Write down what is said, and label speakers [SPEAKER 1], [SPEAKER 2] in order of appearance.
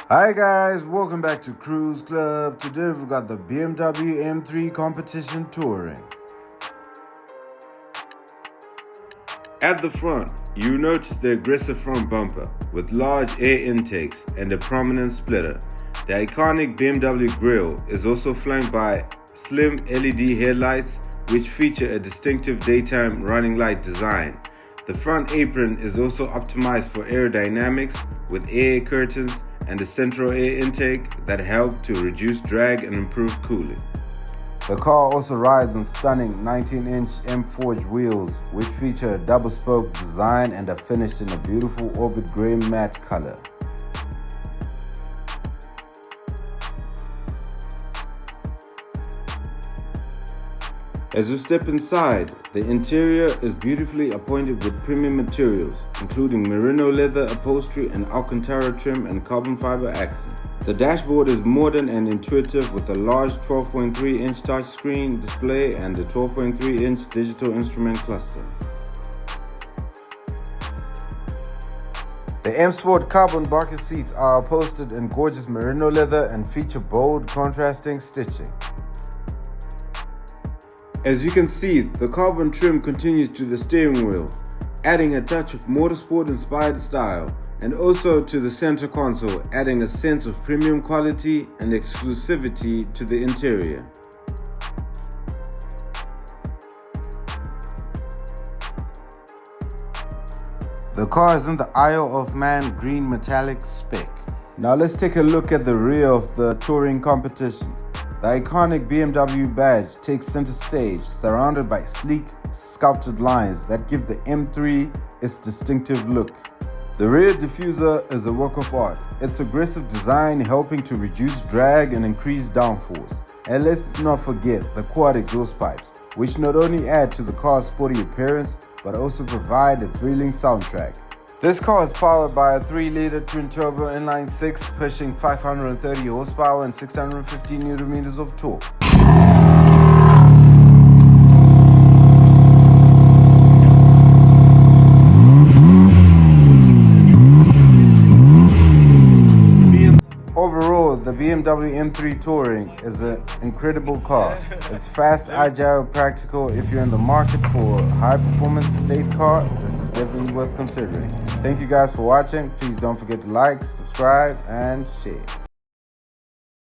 [SPEAKER 1] Hi guys, welcome back to Kruze Club. Today we've got the BMW M3 Competition Touring. At the front, you notice the aggressive front bumper with large air intakes and a prominent splitter. The iconic BMW grille is also flanked by slim LED headlights which feature a distinctive daytime running light design. The front apron is also optimized for aerodynamics with air curtains and a central air intake that help to reduce drag and improve cooling. The car also rides on stunning 19-inch M-forged wheels which feature a double-spoke design and are finished in a beautiful orbit grey matte color. As you step inside, the interior is beautifully appointed with premium materials, including Merino leather upholstery and Alcantara trim and carbon fiber accent. The dashboard is modern and intuitive with a large 12.3-inch touchscreen display and a 12.3-inch digital instrument cluster. The M Sport carbon bucket seats are upholstered in gorgeous merino leather and feature bold, contrasting stitching. As you can see, the carbon trim continues to the steering wheel, adding a touch of motorsport-inspired style, and also to the center console, adding a sense of premium quality and exclusivity to the interior. The car is in the Isle of Man green metallic spec. Now let's take a look at the rear of the touring competition. The iconic BMW badge takes center stage, surrounded by sleek, sculpted lines that give the M3 its distinctive look. The rear diffuser is a work of art, its aggressive design helping to reduce drag and increase downforce. And let's not forget the quad exhaust pipes, which not only add to the car's sporty appearance, but also provide a thrilling soundtrack. This car is powered by a 3-liter twin-turbo inline-six, pushing 530 horsepower and 650 Nm of torque. Overall, the BMW M3 Touring is an incredible car. It's fast, agile, practical. If you're in the market for a high-performance state car, this is definitely worth considering. Thank you guys for watching. Please don't forget to like, subscribe, and share.